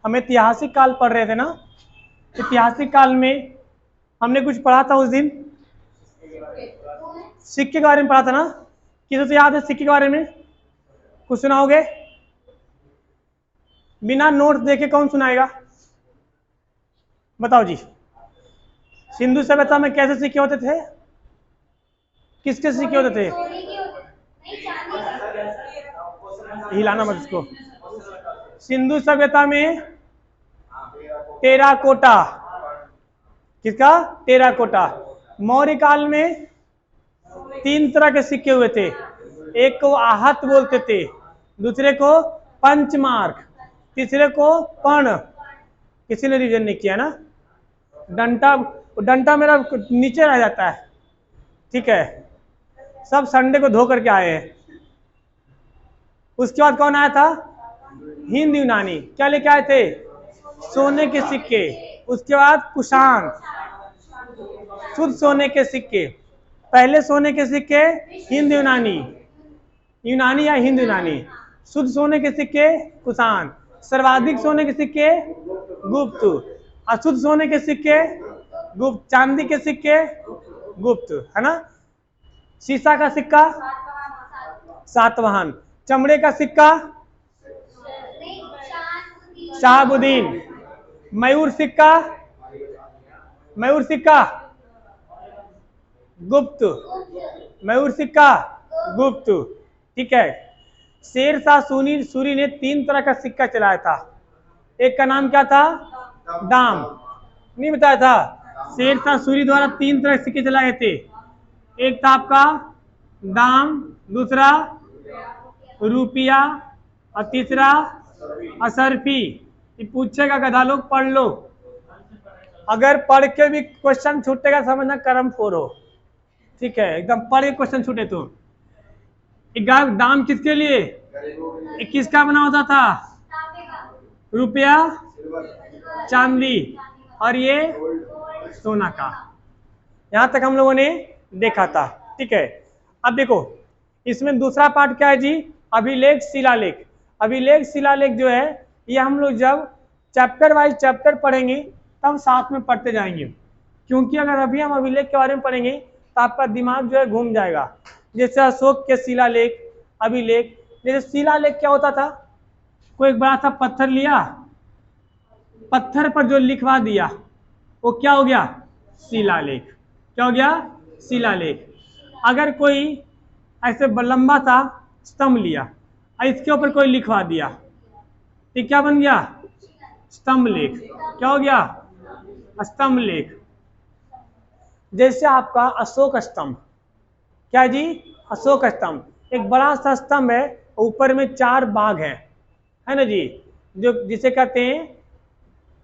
हम ऐतिहासिक काल पढ़ रहे थे ना। ऐतिहासिक काल में हमने कुछ पढ़ा था उस दिन, सिक्के के बारे में पढ़ा था ना। किसी से याद है सिक्के के बारे में? कुछ सुनाओगे? बिना नोट्स देखे कौन सुनाएगा? बताओ जी। सिंधु सभ्यता में कैसे सिक्के होते थे? किसके सिक्के होते थे? हिलाना मत इसको। सिंधु सभ्यता में टेराकोटा। किसका? टेराकोटा। मौर्य काल में 3 तरह के सिक्के हुए थे। एक को आहत बोलते थे, दूसरे को पंचमार्क, तीसरे को पर्ण। किसी ने रिविजन नहीं किया ना? डंटा मेरा नीचे रह जाता है, ठीक है। सब संडे को धो करके आए हैं। उसके बाद कौन आया था? हिंद यूनानी। क्या लेके आए थे? सोने के सिक्के। उसके बाद कुषाण, शुद्ध सोने के सिक्के। पहले सोने के सिक्के हिंद यूनानी, यूनानी या हिंद यूनानी। शुद्ध सोने के सिक्के कुषाण। सर्वाधिक सोने के सिक्के गुप्त। अशुद्ध सोने के सिक्के गुप्त। चांदी के सिक्के गुप्त, है ना। शीशा का सिक्का सातवाहन। चमड़े का सिक्का शहाबुद्दीन। मयूर सिक्का, मयूर सिक्का गुप्त। मयूर सिक्का गुप्त, ठीक है। शेरशाह सूरी ने 3 तरह का सिक्का चलाया था। एक का नाम क्या था? दाम। नहीं बताया था? शेरशाह सूरी द्वारा 3 तरह के सिक्के चलाए थे। एक था आपका दाम, दूसरा रुपया और तीसरा असरफी। ये पूछेगा गधा लोग, पढ़ लो। अगर पढ़ के भी क्वेश्चन छूटेगा समझना कर्म फोर हो, ठीक है। एकदम पढ़ के क्वेश्चन छूटे तो। दाम किसके लिए? किसका बना होता था? रुपया, चांदी और ये सोना का। यहां तक हम लोगों ने देखा था, ठीक है। अब देखो इसमें दूसरा पार्ट क्या है जी? अभिलेख शिलालेख। अभिलेख शिलालेख जो है ये हम लोग जब चैप्टर वाइज चैप्टर पढ़ेंगे तब साथ में पढ़ते जाएंगे, क्योंकि अगर अभी हम अभिलेख के बारे में पढ़ेंगे तो आपका दिमाग जो है घूम जाएगा। जैसे अशोक के शिलालेख, अभिलेख। जैसे शिलालेख क्या होता था? कोई एक बड़ा सा पत्थर लिया, पत्थर पर जो लिखवा दिया वो क्या हो गया? शिलालेख। क्या हो गया? शिलालेख। अगर कोई ऐसे लंबा सा स्तंभ लिया और इसके ऊपर कोई लिखवा दिया तो क्या बन गया? स्तंभ लेख। क्या हो गया? स्तंभ लेख। जैसे आपका अशोक स्तंभ, क्या जी? अशोक स्तंभ एक बड़ा सा स्तंभ है, ऊपर में 4 बाघ है ना जी, जो जिसे कहते हैं,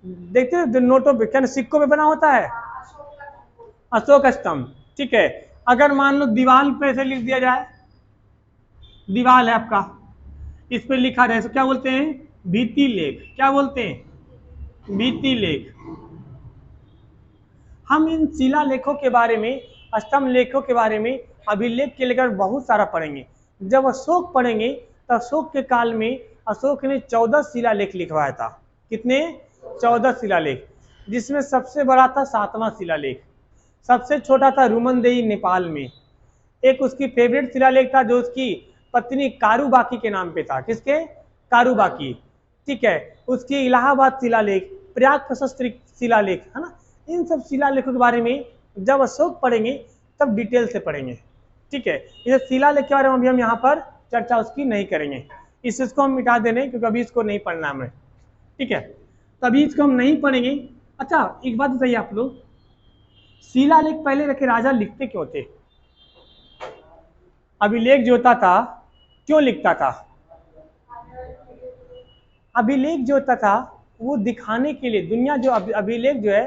देखते हैं नोटों पे, क्या सिक्कों पे बना होता है अशोक स्तंभ, ठीक है। अगर मान लो दीवार पे ऐसे लिख दिया जाए, दीवार है आपका, इस पे लिखा जाए तो क्या बोलते हैं? भित्ति लेख। क्या बोलते हैं? भित्ति लेख। हम इन शिला लेखों के बारे में, स्तंभ लेखों के बारे में, अभिलेख के लेकर बहुत सारा पढ़ेंगे। जब अशोक पढ़ेंगे तो अशोक के काल में अशोक ने 14 शिलालेख लिखवाया था। कितने? 14 शिलालेख, जिसमें सबसे बड़ा था 7वां शिलालेख, सबसे छोटा था रुमनदेही नेपाल में। एक उसकी फेवरेट शिलालेख था जो उसकी पत्नी कारूबाकी के नाम पे था। किसके? कारूबाकी, ठीक है। उसकी इलाहाबाद शिलालेख, प्रयाग प्रशस्त्र शिलालेख, है ना। इन सब शिलालेखों के बारे में जब अशोक पढ़ेंगे तब डिटेल से पढ़ेंगे, ठीक है। ये शिलालेख के बारे में अभी हम यहाँ पर चर्चा उसकी नहीं करेंगे, इसको हम मिटा देने, क्योंकि अभी इसको नहीं पढ़ना हमें, ठीक है। तो अभी इसको हम नहीं पढ़ेंगे। अच्छा एक बात बताइए आप लोग, शिलालेख पहले रखे राजा लिखते क्यों थे? अभिलेख जो होता था क्यों लिखता था? अभिलेख जो होता था वो दिखाने के लिए, दुनिया जो अभिलेख जो है,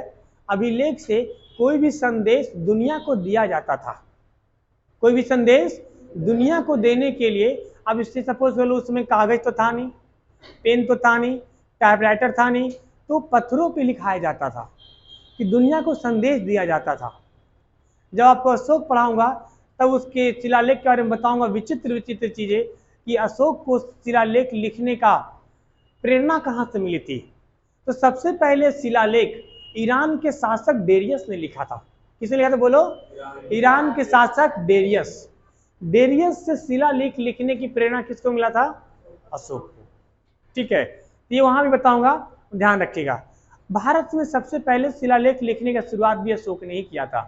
अभिलेख से कोई भी संदेश दुनिया को दिया जाता था। कोई भी संदेश दुनिया को देने के लिए, अब इससे सपोज कर लो उसमें कागज तो था नहीं, पेन तो था नहीं, टाइपराइटर था नहीं, तो पत्थरों पे लिखाया जाता था कि दुनिया को संदेश दिया जाता था। जब आपको अशोक पढ़ाऊंगा तब उसके शिलालेख के बारे में बताऊंगा, विचित्र विचित्र चीजें, कि अशोक को शिलालेख लिखने का प्रेरणा कहाँ से मिली थी। तो सबसे पहले शिलालेख ईरान के शासक डेरियस ने लिखा था। किसने लिखा था बोलो? ईरान के शासक डेरियस। डेरियस से शिलालेख लिखने की प्रेरणा किसको मिला था? अशोक को। ठीक है, ये वहां भी बताऊंगा, ध्यान रखिएगा। भारत में सबसे पहले शिलालेख लिखने का शुरुआत भी अशोक ने ही किया था।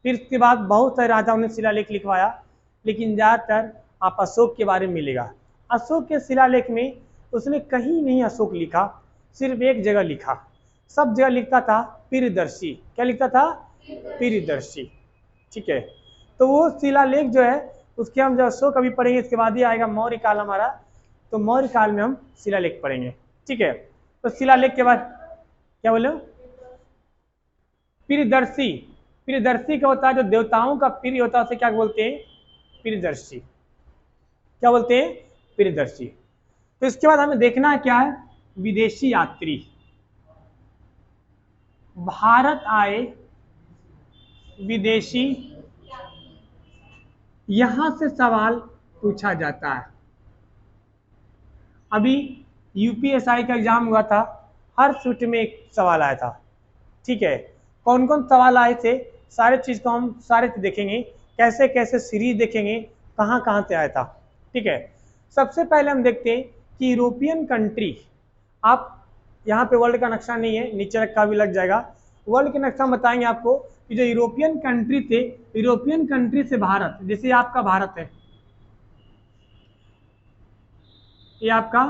फिर इसके बाद बहुत सारे राजाओं ने शिलालेख लिखवाया, लेकिन ज्यादातर आप अशोक के बारे में मिलेगा। अशोक के शिलालेख में उसने कहीं नहीं अशोक लिखा, सिर्फ एक जगह लिखा। सब जगह लिखता था प्रियदर्शी। क्या लिखता था? प्रियदर्शी। ठीक है, तो वो शिलालेख जो है उसके हम जब अशोक अभी पढ़ेंगे, इसके बाद ही आएगा मौर्य काल हमारा, तो मौर्य काल में हम शिलालेख पढ़ेंगे। ठीक है, तो शिलालेख के बाद क्या बोले? प्रियदर्शी। प्रियदर्शी का होता है जो देवताओं का प्रिय होता है, उसे क्या बोलते हैं? प्रियदर्शी। क्या बोलते हैं? प्रियदर्शी। तो इसके बाद हमें देखना है क्या है? विदेशी यात्री भारत आए, विदेशी, यहां से सवाल पूछा जाता है। अभी यूपीएसआई का एग्जाम हुआ था, हर शिफ्ट में एक सवाल आया था। ठीक है, कौन कौन सवाल आए थे, सारे चीज को हम सारे देखेंगे, कैसे कैसे सीरीज देखेंगे, कहां कहां से आया था। ठीक है, सबसे पहले हम देखते हैं कि यूरोपियन कंट्री, आप यहाँ पे वर्ल्ड का नक्शा नहीं है, नीचे रखा भी लग जाएगा। वर्ल्ड के नक्शा बताएंगे आपको कि जो यूरोपियन कंट्री थे, यूरोपियन कंट्री से भारत, जैसे आपका भारत है, ये आपका,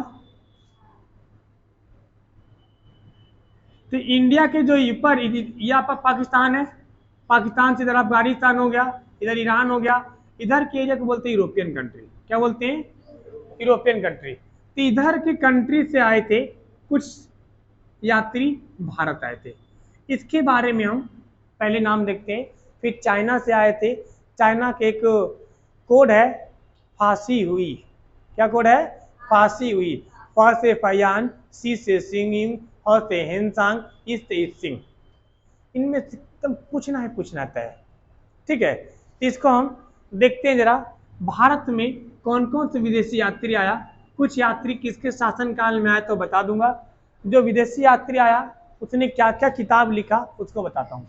तो इंडिया के जो ऊपर, ये आपका पाकिस्तान है, पाकिस्तान से इधर अफगानिस्तान हो गया, इधर ईरान हो गया, इधर के एरिया को बोलते हैं यूरोपियन कंट्री। क्या बोलते हैं? European country. तो इधर के कंट्री से आए थे कुछ यात्री, भारत आए थे। इसके बारे में हम पहले नाम देखते हैं। फिर चाइना से आए थे, चाइना के एक कोड है फांसी हुई। क्या कोड है? फांसी हुई। फा से फयान, सी से सिंगिंग, ह से हेनसांग, इस से इसिंग। इनमें से पूछना है, पूछना तय। ठीक है, तो इसको हम देखते हैं जरा। भारत में कौन कौन से विदेशी यात्री आया, कुछ यात्री किसके शासनकाल में आया तो बता दूंगा। जो विदेशी यात्री आया उसने क्या क्या किताब लिखा उसको बताता हूं।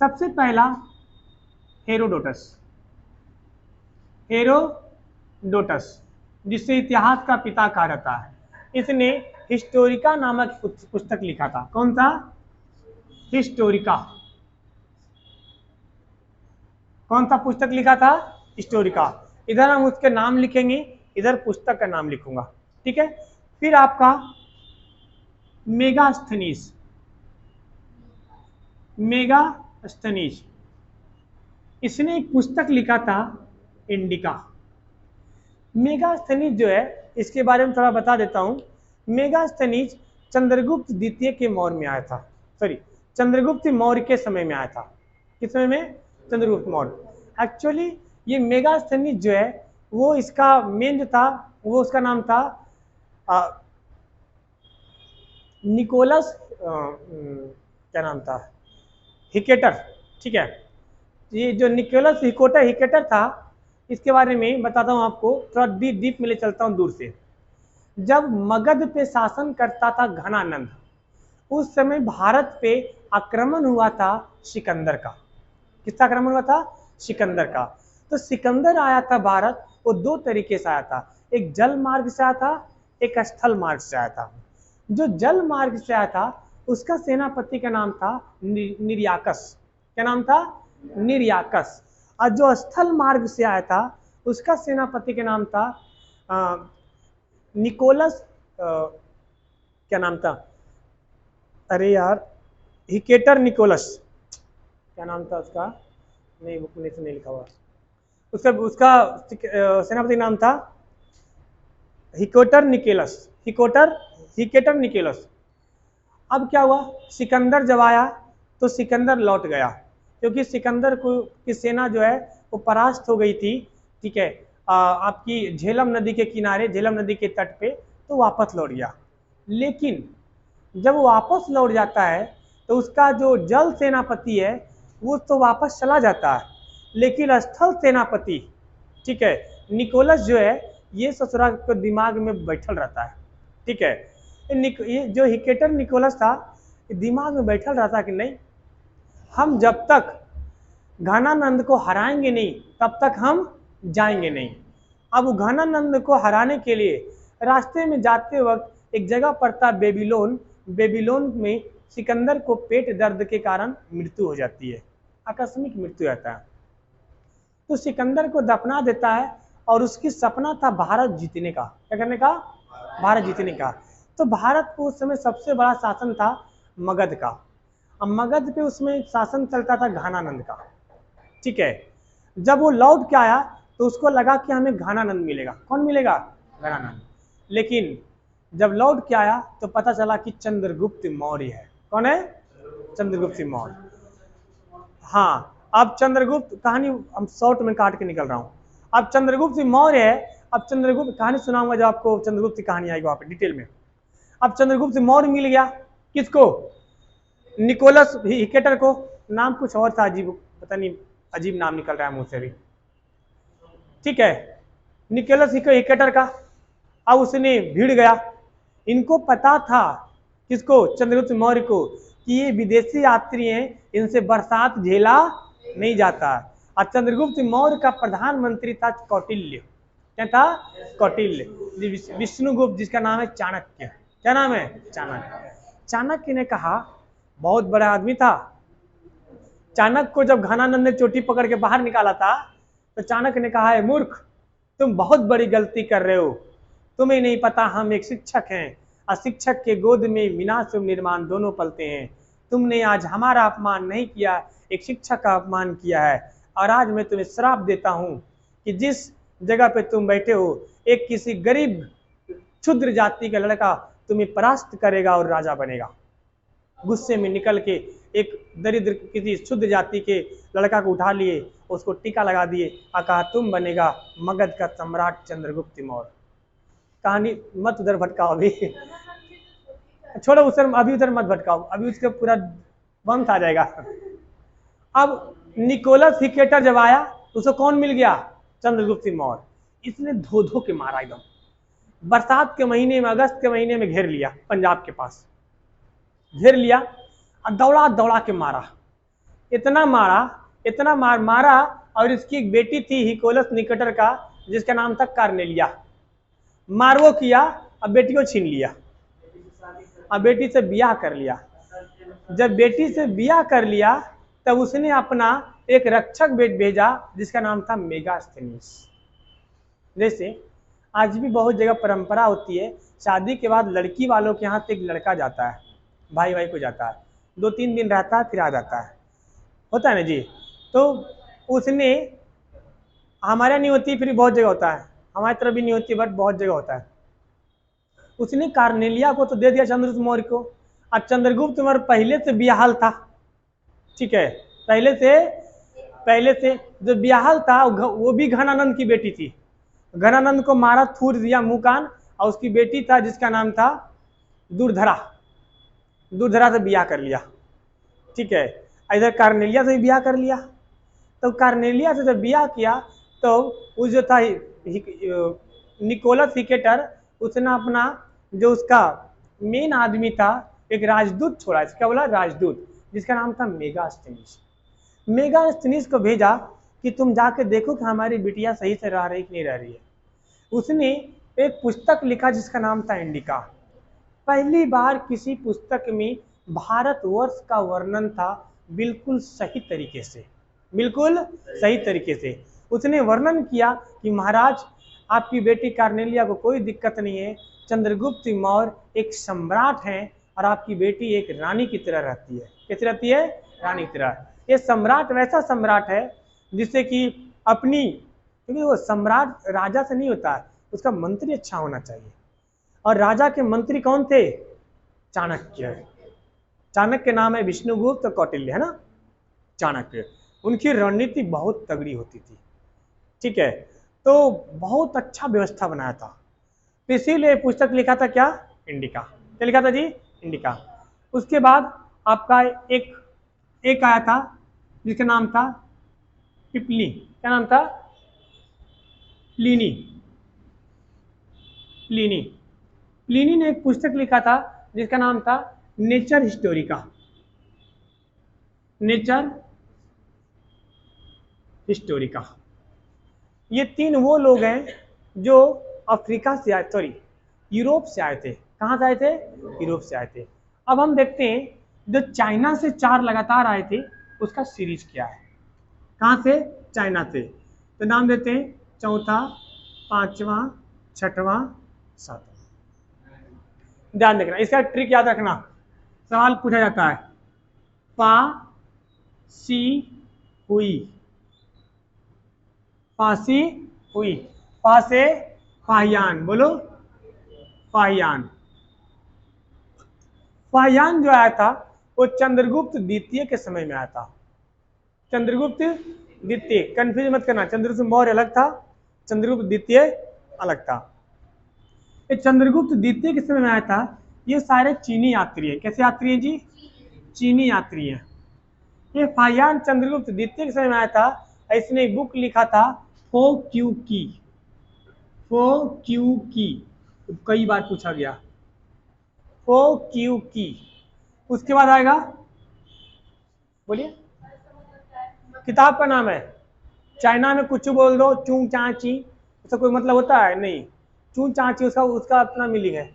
सबसे पहला हेरोडोटस। हेरोडोटस, जिसे इतिहास का पिता कहा जाता है, इसने हिस्टोरिका नामक पुस्तक लिखा था। कौन सा? हिस्टोरिका। कौन सा पुस्तक लिखा था? हिस्टोरिका। इधर हम उसके नाम लिखेंगे, इधर पुस्तक का नाम लिखूंगा। ठीक है, फिर आपका मेगास्थनीज। मेगास्थनीज, इसने एक पुस्तक लिखा था इंडिका। मेगास्थनीज जो है, इसके बारे में थोड़ा बता देता हूं। मेगास्थनीज चंद्रगुप्त द्वितीय के मौर्य में आया था, सॉरी चंद्रगुप्त मौर्य के समय में आया था। किस समय में? चंद्रगुप्त मौर्य। एक्चुअली ये मेगास्थनीज जो है वो इसका मेन जो था वो उसका नाम था निकोलस, क्या नाम था? हिकेटर। ठीक है, ये जो निकोलस हिकेटर था, इसके बारे में बताता हूँ आपको, थोड़ा डीप में ले चलता हूँ दूर से। जब मगध पे शासन करता था घनानंद, उस समय भारत पे आक्रमण हुआ था सिकंदर का। किसका आक्रमण हुआ था? सिकंदर का। तो सिकंदर आया था भारत, वो दो तरीके से आया था, एक जल मार्ग से आया था, एक स्थल मार्ग से आया था। जो जल मार्ग से आया था उसका सेनापति का नाम था निर्याकस। क्या नाम था? निर्याकस। और जो स्थल मार्ग से आया था उसका सेनापति का नाम था निकोलस, क्या नाम था? अरे यार, हिकेटर निकोलस। क्या नाम था उसका? नहीं, बुक में नहीं लिखा हुआ। उसका सेनापति नाम था हिकेटर निकोलस। अब क्या हुआ? सिकंदर जब आया तो सिकंदर लौट गया, क्योंकि सिकंदर को की सेना जो है वो परास्त हो गई थी। ठीक है, आपकी झेलम नदी के किनारे, झेलम नदी के तट पे, तो वापस लौट गया। लेकिन जब वो वापस लौट जाता है तो उसका जो जल सेनापति है वो तो वापस चला जाता है, लेकिन स्थल सेनापति, ठीक है, निकोलस जो है, ये ससुराल के दिमाग में बैठल रहता है। ठीक है, ये जो हिकेटर निकोलस था, दिमाग में बैठा रहता कि नहीं, हम जब तक घनानंद को हराएंगे नहीं तब तक हम जाएंगे नहीं। अब वो घनानंद को हराने के लिए रास्ते में जाते वक्त एक जगह पड़ता बेबीलोन, बेबीलोन में सिकंदर को पेट दर्द के कारण मृत्यु हो जाती है, आकस्मिक मृत्यु रहता है। तो सिकंदर को दफना देता है और उसकी सपना था भारत जीतने का। क्या करने का? भारत जीतने का। तो भारत को उस समय सबसे बड़ा शासन था मगध का। अब मगध पे उसमें शासन चलता था घनानंद का, ठीक है। जब वो लौट के आया तो उसको लगा कि हमें घनानंद मिलेगा। कौन मिलेगा? घनानंद। लेकिन जब लौट के आया तो पता चला कि चंद्रगुप्त मौर्य है। कौन है? चंद्रगुप्त मौर्य। हाँ, अब चंद्रगुप्त कहानी हम शॉर्ट में काट के निकल रहा हूँ। अब चंद्रगुप्त मौर्य है। अब चंद्रगुप्त कहानी सुनाऊंगा जब आपको चंद्रगुप्त की कहानी आएगी वहां पे डिटेल में। अब चंद्रगुप्त मौर्य मिल गया किसको? निकोलस हिकेटर को। नाम कुछ और था, अजीब, पता नहीं, अजीब नाम निकल रहा है मुंह से भी, ठीक है, निकोलस हिकेटर का। अब उसने भीड़ गया। इनको पता था, किसको? चंद्रगुप्त मौर्य को, कि ये विदेशी यात्री हैं, इनसे बरसात झेला नहीं जाता। और चंद्रगुप्त मौर्य का प्रधानमंत्री था कौटिल्य। क्या था? कौटिल्य। विष्णुगुप्त जिसका नाम है चाणक्य। क्या नाम है? चाणक्य। चाणक्य ने कहा, बहुत बड़ा आदमी था। चाणक्य को जब घनानंद ने चोटी पकड़ के बाहर निकाला था तो चाणक्य ने कहा, है मूर्ख, तुम बहुत बड़ी गलती कर रहे हो। तुम्हें नहीं पता हम एक शिक्षक हैं, और शिक्षक के गोद में विनाश और निर्माण दोनों पलते हैं। तुमने आज हमारा अपमान नहीं किया, एक शिक्षक का अपमान किया है। और आज मैं तुम्हें श्राप देता हूं कि जिस जगह पे तुम बैठे हो, एक किसी गरीब क्षुद्र जाति का लड़का तुम्हें परास्त करेगा और राजा बनेगा। गुस्से में निकल के एक दरिद्र किसी शुद्ध जाति के लड़का को उठा लिए, उसको टीका लगा दिए और कहा, तुम बनेगा मगध का सम्राट चंद्रगुप्त मौर्य। कहानी मत उधर भटकाओ, अभी छोड़ो उधर, अभी उधर मत भटकाओ, अभी उसका पूरा वंश आ जाएगा। अब निकोलस हिकेटर जब आया, उसको कौन मिल गया? चंद्रगुप्त मौर्य। इसने धो धो के मारा एकदम। बरसात के महीने में, अगस्त के महीने में घेर लिया, पंजाब के पास घेर लिया और दौड़ा दौड़ा के मारा। इतना मारा, इतना मारा। और इसकी एक बेटी थी हिकोलस निकेटर का, जिसका नाम था कार्नेलिया। मारवो किया, अब बेटी को छीन लिया, अब बेटी से ब्याह कर लिया। जब बेटी से ब्याह कर लिया तब उसने अपना एक रक्षक बेट भेजा जिसका नाम था मेगास्थनीस। जैसे आज भी बहुत जगह परंपरा होती है, शादी के बाद लड़की वालों के यहाँ से एक लड़का जाता है, भाई भाई को जाता है, 2-3 दिन रहता है, फिर आ जाता है, होता है ना जी। तो उसने, हमारे नहीं होती, फिर बहुत जगह होता है, हमारी तरफ भी नहीं होती, बट बहुत जगह होता है। उसने कार्नेलिया को तो दे दिया चंद्रगुप्त मौर्य को। और चंद्रगुप्त मौर्य पहले से ब्याहल था, ठीक है, पहले से जो ब्याहल था वो भी घनानंद की बेटी थी। घनानंद को मारा, थूर दिया मुंह कान, और उसकी बेटी था जिसका नाम था दुर्धरा। दुर्धरा से ब्याह कर लिया, ठीक है। इधर कार्नेलिया से भी ब्याह कर लिया। तो कार्नेलिया से जब ब्याह किया तो वो जो था निकोलस हिकेटर, उसने अपना जो उसका मेन आदमी था, एक राजदूत छोड़ा। इसका बोला राजदूत, जिसका नाम था मेगास्थनीस। मेगास्थनीस को भेजा कि तुम जाके देखो कि हमारी बिटिया सही से रह रही कि नहीं रह रही है। उसने एक पुस्तक लिखा जिसका नाम था इंडिका। पहली बार किसी पुस्तक में भारतवर्ष का वर्णन था, बिल्कुल सही तरीके से, बिल्कुल सही तरीके से उसने वर्णन किया कि महाराज, आपकी बेटी कार्नेलिया को कोई दिक्कत नहीं है, चंद्रगुप्त मौर्य एक सम्राट हैं और आपकी बेटी एक रानी की तरह रहती है। कैसे रहती है? रानी की तरह। ये सम्राट वैसा सम्राट है जिससे कि अपनी, क्योंकि वो सम्राट राजा से नहीं होता है, उसका मंत्री अच्छा होना चाहिए। और राजा के मंत्री कौन थे? चाणक्य। चाणक्य नाम है विष्णुगुप्त कौटिल्य, है ना, चाणक्य। उनकी रणनीति बहुत तगड़ी होती थी, ठीक है। तो बहुत अच्छा व्यवस्था बनाया था, तो इसीलिए पुस्तक लिखा था क्या? इंडिका। क्या लिखा था जी? इंडिका। उसके बाद आपका एक आया था जिसका नाम था पिपली। क्या नाम था? प्लिनी। प्लिनी। प्लिनी ने एक पुस्तक लिखा था जिसका नाम था नेचर हिस्टोरिका, नेचर हिस्टोरिका। ये तीन वो लोग हैं जो अफ्रीका से आए, सॉरी यूरोप से आए थे। कहाँ से आए थे? यूरोप से आए थे। अब हम देखते हैं जो चाइना से 4 लगातार आए थे उसका सीरीज क्या है। कहाँ से? चाइना से। तो नाम देते हैं चौथा, पांचवा, छठवां, सातवां। ध्यान रखना, इसका ट्रिक याद रखना। सवाल पूछा जाता है पा सी हुई, फांसी हुई, पा से फाहियान, बोलो फाहियान। फाहियान जो आया था वो चंद्रगुप्त द्वितीय के समय में आया था। चंद्रगुप्त द्वितीय, कंफ्यूज मत करना, चंद्रगुप्त मौर्य अलग था, चंद्रगुप्त द्वितीय अलग था। ये चंद्रगुप्त द्वितीय के समय में आया था। ये सारे चीनी यात्री है। कैसे यात्री हैं जी? चीनी यात्री है। ये फाहियान चंद्रगुप्त द्वितीय के समय में आया था। इसने एक बुक लिखा था फो क्यू की, फो क्यू की, कई बार पूछा गया, फो क्यू की। उसके बाद आएगा, बोलिए, किताब का नाम है। चाइना में कुछ बोल दो, चूं चा ची, उसका कोई मतलब होता है नहीं। चूं चा ची उसका अपना मीनिंग है।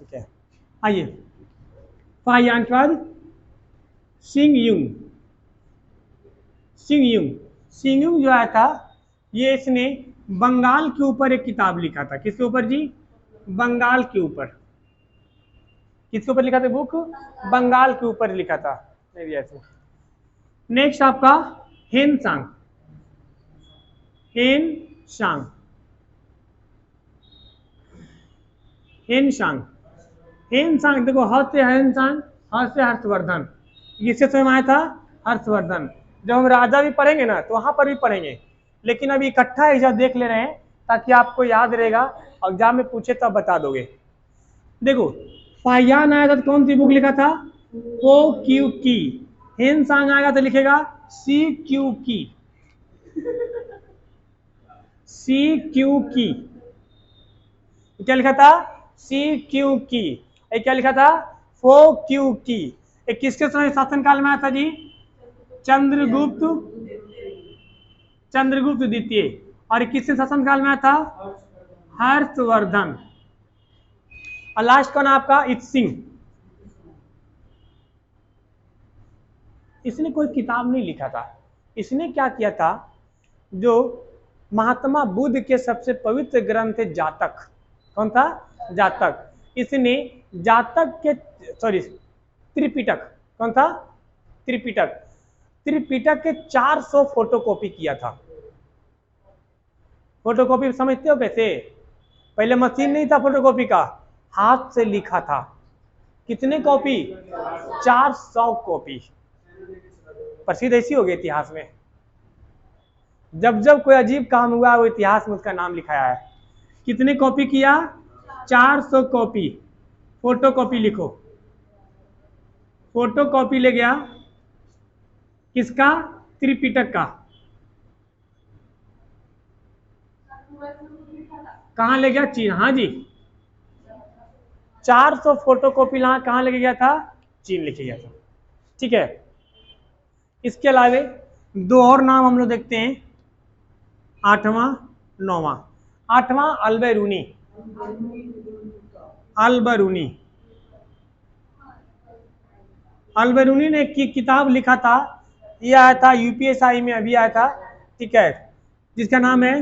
ठीक है, आइए फाहियान के बाद सिंग युंग। सिंग युंग, सिंग युंग जो आया था ये इसने बंगाल के ऊपर एक किताब लिखा था। किसके ऊपर जी? बंगाल के ऊपर। किसके ऊपर लिखा था बुक? बंगाल के ऊपर लिखा था। नेक्स्ट आपका हेन सांग, हेन सांग, हेन सांग, हेन सांग। देखो ह से हेन सांग, ह से हर्षवर्धन। किसके समय में आया था? हर्षवर्धन। जब हम राजा भी पढ़ेंगे ना तो वहां पर भी पढ़ेंगे, लेकिन अभी इकट्ठा एक देख ले रहे हैं ताकि आपको याद रहेगा, एग्जाम में पूछे तो आप बता दोगे। देखो फाहियान आया था तो कौन सी बुक लिखा था? ओ क्यू की। हेन सांग आएगा तो लिखेगा सी क्यू की, सी क्यू की। क्या लिखा था? सी क्यू की। क्या लिखा था? फो क्यू की। किसके समय शासनकाल में आया था जी? चंद्रगुप्त, चंद्रगुप्त द्वितीय। और किसके शासनकाल में आया था? हर्षवर्धन। और लास्ट कौन आपका? इत्सिंग। इसने कोई किताब नहीं लिखा था। इसने क्या किया था, जो महात्मा बुद्ध के सबसे पवित्र ग्रंथ है जातक। कौन था? जातक। इसने जातक के, सॉरी त्रिपिटक, कौन था? त्रिपिटक। त्रिपिटक के 400 फोटोकॉपी किया था। फोटोकॉपी समझते हो कैसे? पहले मशीन नहीं था फोटोकॉपी का, हाथ से लिखा था। कितने कॉपी? 400 कॉपी। प्रसिद्ध ऐसी हो गई इतिहास में। जब जब कोई अजीब काम हुआ वो इतिहास में उसका नाम लिखाया है। कितने कॉपी किया? 400 कॉपी। फोटो कॉपी लिखो, फोटो कॉपी ले गया किसका? त्रिपिटक का। कहाँ ले गया? चीन। हाँ जी, 400 फोटो कॉपी कहाँ लेके गया था? चीन लेके गया था। ठीक है, इसके अलावे 2 और नाम हम लोग देखते हैं, 8वां 9वां। 8वां अल्बेरूनी, अल्बेरूनी। अल्बेरूनी ने किताब लिखा था, ये आया था यूपीएसआई में अभी आया था। ठीक है, जिसका नाम है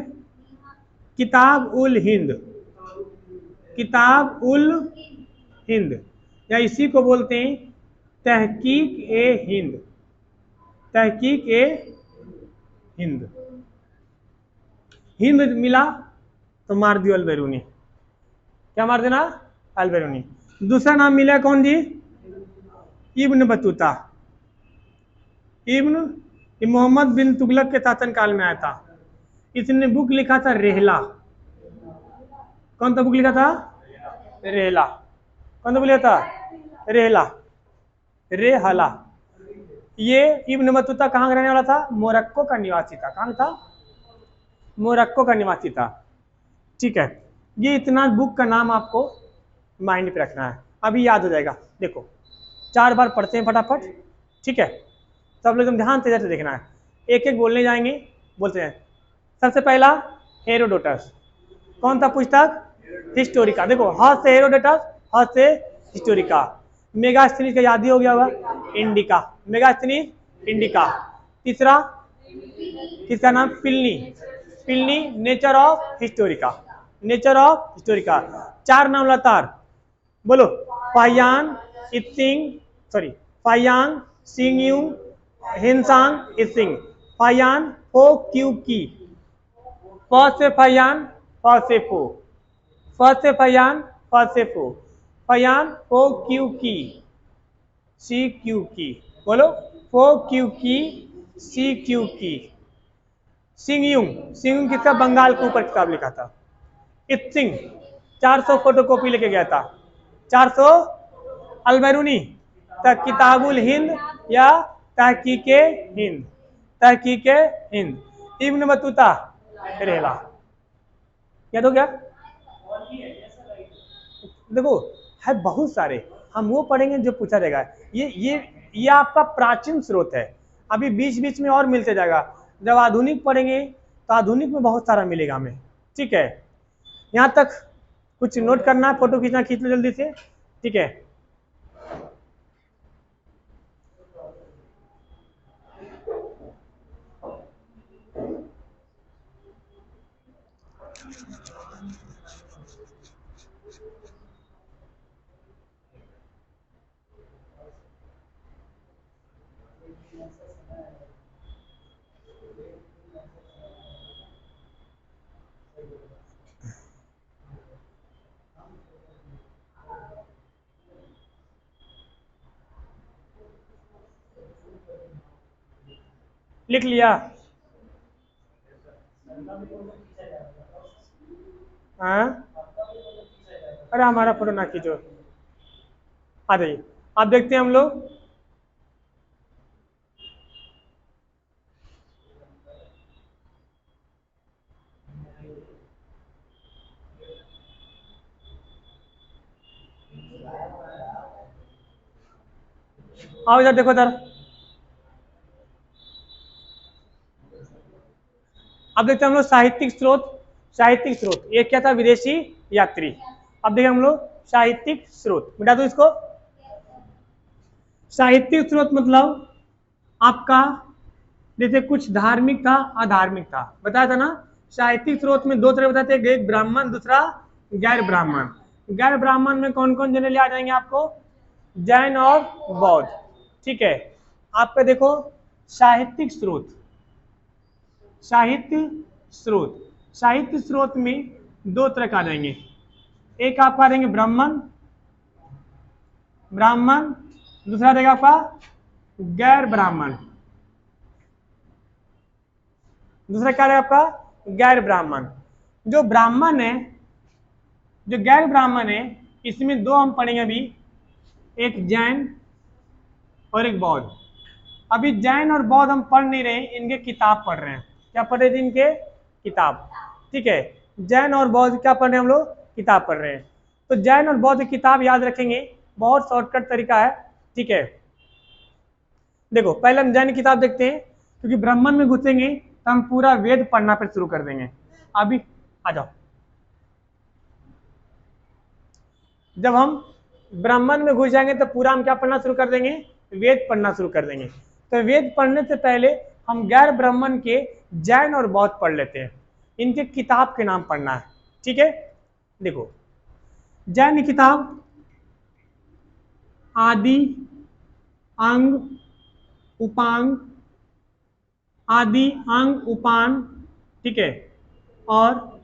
किताब उल हिंद, किताब उल हिंद, या इसी को बोलते हैं तहकीक ए हिंद, तहकीक ए हिंद। हिंद मिला तो मार दियो अल्बेरूनी। क्या मार देना? अल्बेरूनी। दूसरा नाम मिला कौन जी? Ibn Battuta. Ibn Mohammad bin Tughlaq के शासन काल में आया था। इसने बुक लिखा था रेहला। कौन सा बुक लिखा था? रेहला। कौन सा बुक लिखा था? रेहला, रेहला। ये इब्न बतूता कहाँ रहने वाला था? मोरक्को का निवासी था। कहाँ था? मोरक्को का निवासी था। ठीक है, ये इतना बुक का नाम आपको माइंड पे रखना है, अभी याद हो जाएगा। देखो 4 बार पढ़ते हैं फटाफट, ठीक है। सब लोग एकदम ध्यान से इधर देखना है, एक एक बोलने जाएंगे, बोलते हैं। सबसे पहला हेरोडोटस, कौन सा पुस्तक? हिस्टोरिका। देखो ह से हेरोडोटस, ह से हिस्टोरिका। मेगास्थनीज का याद ही हो गया होगा, इंडिका, मेगास्थनीज इंडिका। तीसरा, किसका नाम? Pliny, Pliny nature of Historica, nature of Historica. 4 नाम लगातार बोलो, फायान, इत्सिंग, सॉरी, फायान, सिंगयुंग, Hiuen Tsang, Itsing. Faxian, Fo Kuo Ki, फ से फायान, फ से फो, फ से फायान, फ से फो, फायान, फो क्यू की, सी क्यू की। बोलो, फो क्यू की, सी क्यू की। सिंगयुंग, सिंगयुंग किसका? बंगाल के ऊपर किताब लिखा था। इत्सिंग 400 फोटोकॉपी लेके गया था, 400। अलबरूनी किताबुल हिंद या तहकीके हिंद, तहकीके हिंद। इब्न बतूता रेला, याद हो गया? देखो है बहुत सारे, हम वो पढ़ेंगे जो पूछा जाएगा। ये आपका प्राचीन स्रोत है, अभी बीच बीच में और मिलते जाएगा। जब आधुनिक पढ़ेंगे तो आधुनिक में बहुत सारा मिलेगा हमें, ठीक है। यहाँ तक कुछ नोट करना, फोटो खींचना, खींच लो जल्दी से, ठीक है। लिख लिया? हाँ, अरे हमारा फोटो ना खींचो, आ जाइए। आप देखते हैं हम लोग, आओ इधर देखो इधर। अब देखते हैं हम लोग साहित्यिक स्रोत, साहित्यिक स्रोत। एक क्या था? विदेशी यात्री। अब देखें हम लोग साहित्यिक स्रोत, मिटा दो इसको। साहित्यिक स्रोत मतलब आपका, जैसे कुछ धार्मिक था, अधार्मिक था, बताया था ना। साहित्यिक स्रोत में 2 तरह बताते हैं, एक ब्राह्मण, दूसरा गैर ब्राह्मण। गैर ब्राह्मण में कौन कौन जनरली आ जाएंगे आपको? जैन और बौद्ध, ठीक है। आपका देखो साहित्यिक स्रोत, साहित्य स्रोत, साहित्य स्रोत में 2 तरह का आ जाएंगे। एक आपका आ जाएंगे ब्राह्मण, ब्राह्मण, दूसरा रहेगा आपका गैर ब्राह्मण। दूसरा क्या रहेगा आपका? गैर ब्राह्मण। जो ब्राह्मण है, जो गैर ब्राह्मण है, इसमें 2 हम पढ़ेंगे अभी, एक जैन और एक बौद्ध। अभी जैन और बौद्ध हम पढ़ नहीं रहे, इनके किताब पढ़ रहे हैं। क्या पढ़ रहे थे? इनके किताब, ठीक है। जैन और बौद्ध क्या पढ़ रहे हैं हम लोग? किताब पढ़ रहे हैं। तो जैन और बौद्ध किताब याद रखेंगे, बहुत शॉर्टकट तरीका है, ठीक है। देखो पहले हम जैन किताब देखते हैं, क्योंकि ब्राह्मण में घुसेंगे तो हम पूरा वेद पढ़ना फिर शुरू कर देंगे। अभी आ जाओ, जब हम ब्राह्मण में घुस जाएंगे तो पूरा हम क्या पढ़ना शुरू कर देंगे? वेद पढ़ना शुरू कर देंगे। तो वेद पढ़ने से पहले हम गैर ब्राह्मण के जैन और बौद्ध पढ़ लेते हैं, इनके किताब के नाम पढ़ना है, ठीक है। देखो जैन किताब आदि, अंग, उपांग, आदि, अंग, उपांग, ठीक है, और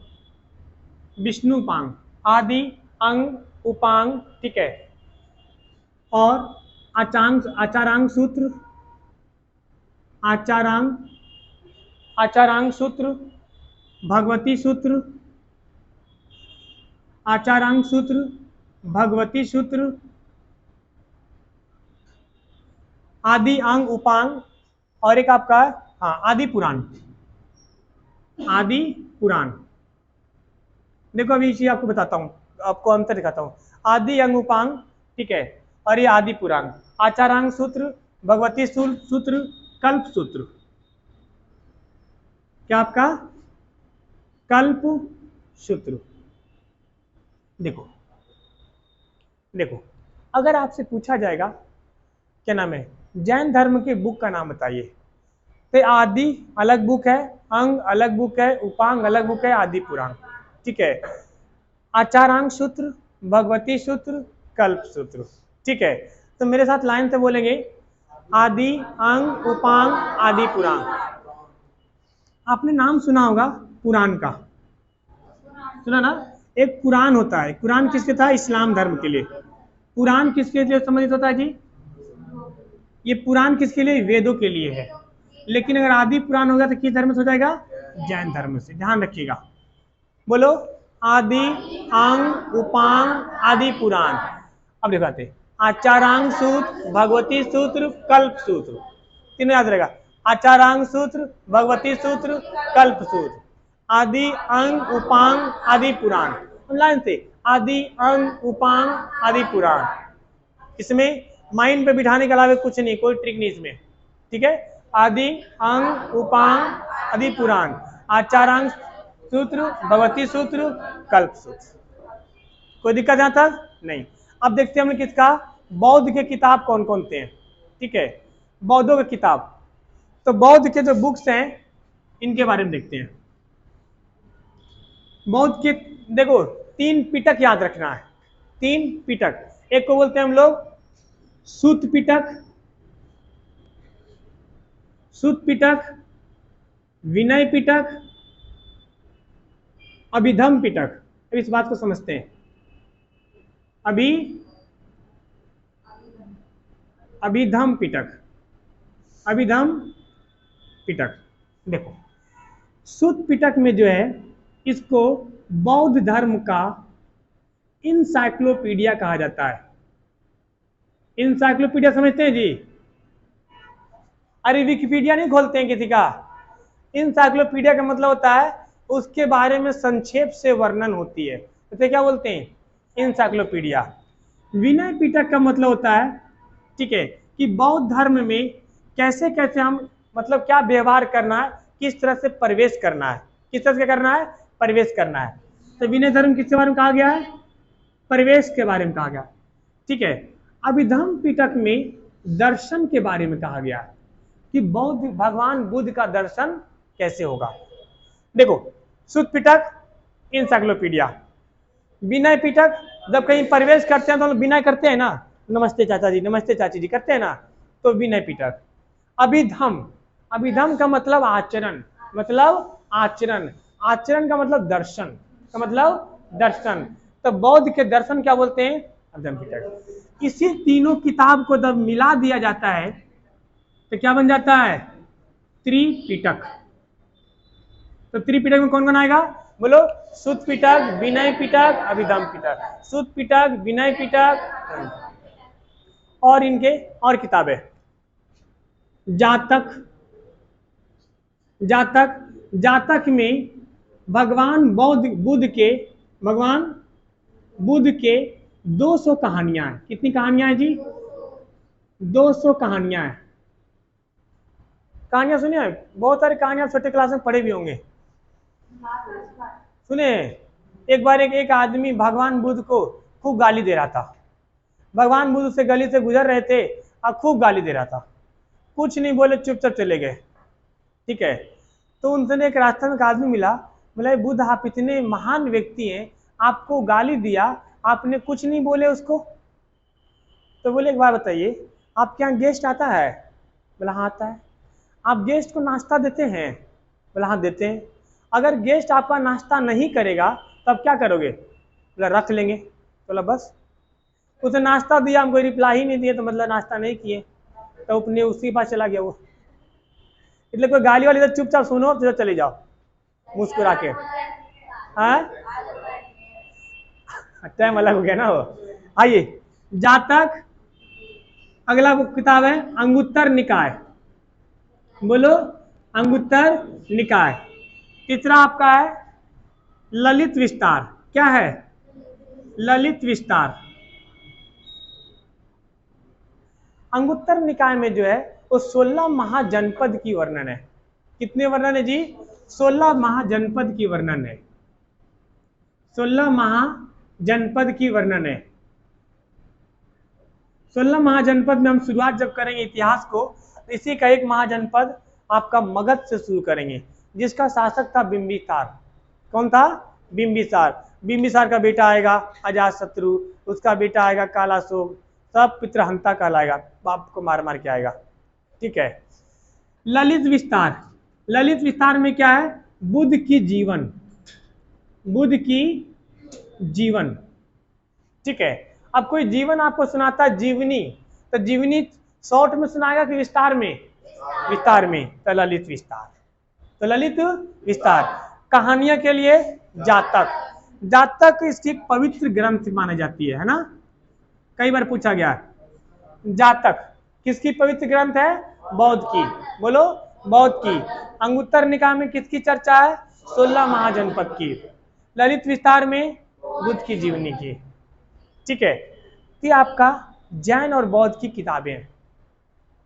विष्णुपांग, आदि, अंग, उपांग, ठीक है, और आचांग, आचारांग सूत्र, आचारांग, आचारांग सूत्र, भगवती सूत्र, आचारांग सूत्र, भगवती सूत्र, आदि, अंग, उपांग, और एक आपका हाँ आदि पुराण, आदि पुराण, देखो अभी इसी आपको बताता हूँ, आपको अंतर दिखाता हूँ। आदि अंग उपांग, ठीक है, और ये आदि पुरांग, आचारांग सूत्र, भगवती सूत्र, कल्प सूत्र, क्या आपका कल्प सूत्र। देखो देखो, अगर आपसे पूछा जाएगा क्या नाम है जैन धर्म के बुक का नाम बताइए, तो आदि अलग बुक है, अंग अलग बुक है, उपांग अलग बुक है, आदि पुराण, ठीक है। आचारांग सूत्र, भगवती सूत्र, कल्प सूत्र, ठीक है। तो मेरे साथ लाइन से बोलेंगे, आदि अंग उपांग आदि पुराण। आपने नाम सुना होगा पुराण का, सुना ना? एक कुरान होता है, कुरान किसके था? इस्लाम धर्म के लिए। पुराण किसके लिए संबंधित होता है जी? ये पुराण किसके लिए? वेदों के लिए है। लेकिन अगर आदि पुराण होगा तो किस धर्म से हो जाएगा? जैन धर्म से। ध्यान रखिएगा, बोलो आदि अंग उपांग आदि पुराण। अब दिखाते, आचारांग सूत्र, भगवती सूत्र, कल्प सूत्र, तीनों याद रहेगा। आचारांग सूत्र, भगवती सूत्र, कल्प सूत्र, आदि अंग उपांग आदि पुराण। लाइन से, आदि अंग उपांग आदि पुराण। इसमें माइंड पे बिठाने के अलावा कुछ नहीं, कोई ट्रिक नहीं इसमें, ठीक है। आदि अंग उपांग आदि पुराण, आचारांग सूत्र, भगवती सूत्र, कल्प सूत्र। कोई दिक्कत यहां तक? नहीं। अब देखते हैं हमने किसका, बौद्ध के किताब कौन कौन से हैं, ठीक है, बौद्धों के किताब। तो बौद्ध के जो बुक्स हैं इनके बारे में देखते हैं। बौद्ध के देखो 3 पिटक याद रखना है, 3 पिटक। एक को बोलते हैं हम लोग सूत पिटक, सूत पिटक, विनय पिटक, अभिधम पिटक। अब इस बात को समझते हैं। अभिधम पिटक, अभिधम पिटक। देखो सूत पिटक में जो है इसको बौद्ध धर्म का इंसाइक्लोपीडिया कहा जाता है। इंसाइक्लोपीडिया समझते हैं जी? अरे विकिपीडिया नहीं खोलते हैं किसी का। इंसाइक्लोपीडिया का मतलब होता है उसके बारे में संक्षेप से वर्णन होती है, तो क्या बोलते हैं? इंसाइक्लोपीडिया। विनय पिटक का मतलब होता है, ठीक है, कि बौद्ध धर्म में कैसे कैसे हम मतलब क्या व्यवहार करना है, किस तरह से प्रवेश करना है, किस तरह से करना है, प्रवेश करना है। तो विनय धर्म किसके बारे में कहा गया है? प्रवेश के बारे में कहा गया, ठीक है। अभिधम पिटक में दर्शन के बारे में कहा गया है कि बौद्ध भगवान बुद्ध का दर्शन कैसे होगा। देखो सूत पिटक इंसाइक्लोपीडिया, विनय पिटक जब कहीं प्रवेश करते हैं तो हम विनय करते हैं ना, नमस्ते चाचा जी, नमस्ते चाची जी करते हैं ना, तो विनय पिटक। अभिधम, अभिधम का मतलब आचरण, मतलब आचरण, आचरण का मतलब दर्शन, का मतलब दर्शन। तो बौद्ध के दर्शन क्या बोलते हैं? अभिधम पिटक। इसी तीनों किताब को जब मिला दिया जाता है तो क्या बन जाता है? त्रिपिटक। तो त्रिपिटक में कौन कौन आएगा? बोलो सूत पिटक, विनय पिटक, अभिधम पिटक। सूत पिटक, विनय पिटक, और इनके और किताबें जातक, जातक, जातक में भगवान बुद्ध के 200 कहानियां हैं। कितनी कहानियां हैं जी? 200 कहानियां हैं। कहानियां सुनिए, बहुत सारी कहानियां छोटे क्लास में पढ़े भी होंगे। सुने, एक बार एक आदमी भगवान बुद्ध को खूब गाली दे रहा था। भगवान बुद्ध से गली से गुजर रहे थे और खूब गाली दे रहा था, कुछ नहीं बोले, चुपचाप चले गए, ठीक है। तो उनसे एक रास्ते में एक आदमी मिला, बोला बुद्ध आप इतने महान व्यक्ति हैं, आपको गाली दिया, आपने कुछ नहीं बोले उसको। तो बोले एक बार बताइए, आपके यहाँ गेस्ट आता है? बोला हाँ आता है। आप गेस्ट को नाश्ता देते हैं? बोला हाँ देते हैं। अगर गेस्ट आपका नाश्ता नहीं करेगा तब क्या करोगे? बोला रख लेंगे। बोला बस? उसे नाश्ता दिया, हमको रिप्लाई ही नहीं दिया, तो मतलब नाश्ता नहीं किए, तो अपने उसी पास चला गया वो। इसलिए कोई गाली वाली तो चुपचाप सुनो, फिर चले जाओ मुस्कुरा के। हाँ टाइम अलग हो गया ना वो। आइए जातक, अगला किताब है अंगुत्तर निकाय। बोलो अंगुत्तर निकाय। तीसरा आपका है ललित विस्तार, क्या है? ललित विस्तार। अंगुत्तर निकाय में जो है वो 16 महाजनपद की वर्णन है। कितने वर्णन है जी? 16 महाजनपद की वर्णन है। 16 महाजनपद की वर्णन है। 16 महाजनपद में हम शुरुआत जब करेंगे इतिहास को, तो इसी का एक महाजनपद आपका मगध से शुरू करेंगे, जिसका शासक था बिंबिसार। कौन था? बिंबिसार। बिंबिसार का बेटा आएगा अजातशत्रु, उसका बेटा आएगा कालाशोक, सब पितृहंता कहलाएगा, बाप को मार मार के आएगा। ठीक है। ललित विस्तार। ललित विस्तार में क्या है? बुद्ध की जीवन, बुद्ध की जीवन। ठीक है। अब कोई जीवन आपको सुनाता है जीवनी, तो जीवनी शॉर्ट में सुनाएगा कि विस्तार में? विस्तार में। तो ललित विस्तार। तो ललित विस्तार। कहानियां के लिए जातक। जातक इसकी पवित्र ग्रंथ मानी जाती है ना? कई बार पूछा गया। जातक किसकी पवित्र ग्रंथ है? बौद्ध की। बोलो, बौद्ध की। अंगुत्तर निकाय में किसकी चर्चा है? 16 महाजनपद की। ललित विस्तार में बुद्ध की जीवनी की। ठीक है। कि आपका जैन और बौद्ध की किताबें हैं,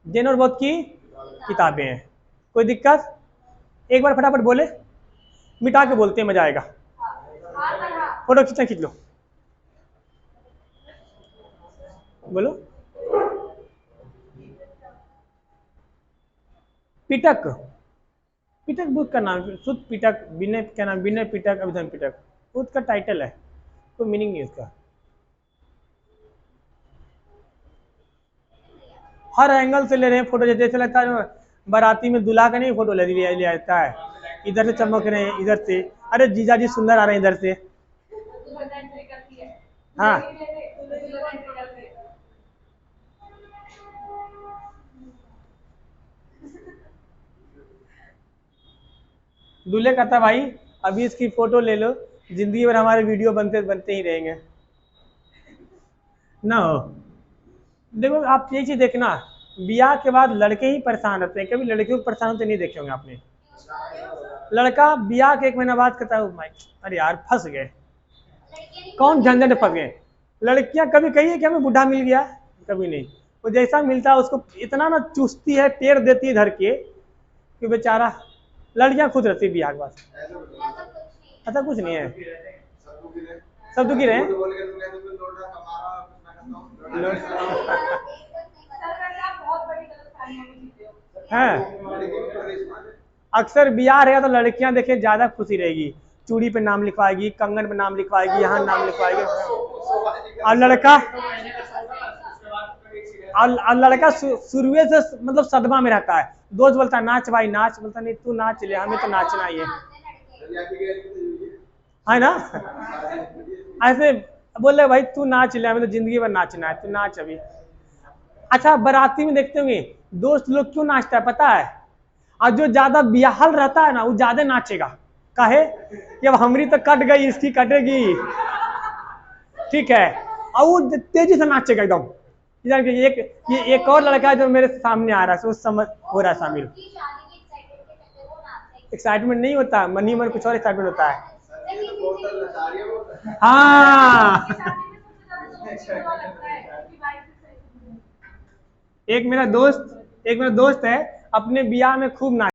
जैन और बौद्ध की किताबें हैं। कोई दिक्कत? एक बार फटाफट बोले, मिटा के बोलते हैं, मजा आएगा। फोटो खींच लो, बोलो। पिटक। पिटक बुद्ध का नाम, शुद्ध पिटक, विनय क्या नाम? विनय पिटक, अभिधर्म पिटक बुद्ध का टाइटल है, कोई मीनिंग नहीं उसका। हर एंगल से ले रहे हैं फोटो, जैसे लगता है बाराती में दूल्हा का नहीं फोटो ले लिया जाता है, इधर से चमक रहे हैं, इधर से, अरे जीजा जी सुंदर आ रहे हैं इधर से। हाँ, दूल्हे कहता भाई अभी इसकी फोटो ले लो, जिंदगी भर हमारे वीडियो बनते बनते ही रहेंगे ना। हो देखो, आप ये चीज देखना, ब्याह के बाद लड़के ही परेशान रहते हैं, कभी लड़कियों को परेशान होते नहीं देखे होंगे आपने। लड़का ब्याह के 1 महीना बाद कहता है अरे यार फंस गए, कौन झंझट फंस गए। लड़कियां कभी कही है कि हमें बुढ़ा मिल गया? कभी नहीं। वो जैसा मिलता है उसको इतना ना चूसती है, पेड़ देती है धर के कि बेचारा, लड़कियां खुद रहती है ब्याह के बाद। ऐसा कुछ नहीं है, सब दुखी रहे। अक्सर ब्याह रहेगा तो लड़कियां देखे ज्यादा खुशी रहेगी, चूड़ी पे नाम लिखवाएगी, कंगन पे नाम लिखवाएगी, यहाँ नाम लिखवाएगी। और लड़का शुरू से मतलब सदमा में रहता है। दोस्त बोलता है नाच भाई नाच, बोलता नहीं तू नाच ले, हमें तो नाचना ही है ना। ऐसे बोल रहे भाई तू नाच ले, हमें तो जिंदगी भर नाचना है, तू नाच अभी। अच्छा, बाराती में देखते होंगे दोस्त लोग क्यों नाचता है पता है? और जो ज्यादा बियाहल रहता है ना वो ज्यादा नाचेगा। काहे? कि अब हमारी तो कट गई, इसकी कटेगी। ठीक है। और वो तेजी से नाचेगा एकदम। ये एक और लड़का है जो मेरे सामने आ रहा है, उस समझ हो रहा है शामिल। एक्साइटमेंट नहीं होता, मन ही मन कुछ और एक्साइटमेंट होता है। हाँ। एक मेरा दोस्त है, अपने ब्याह में खूब नाच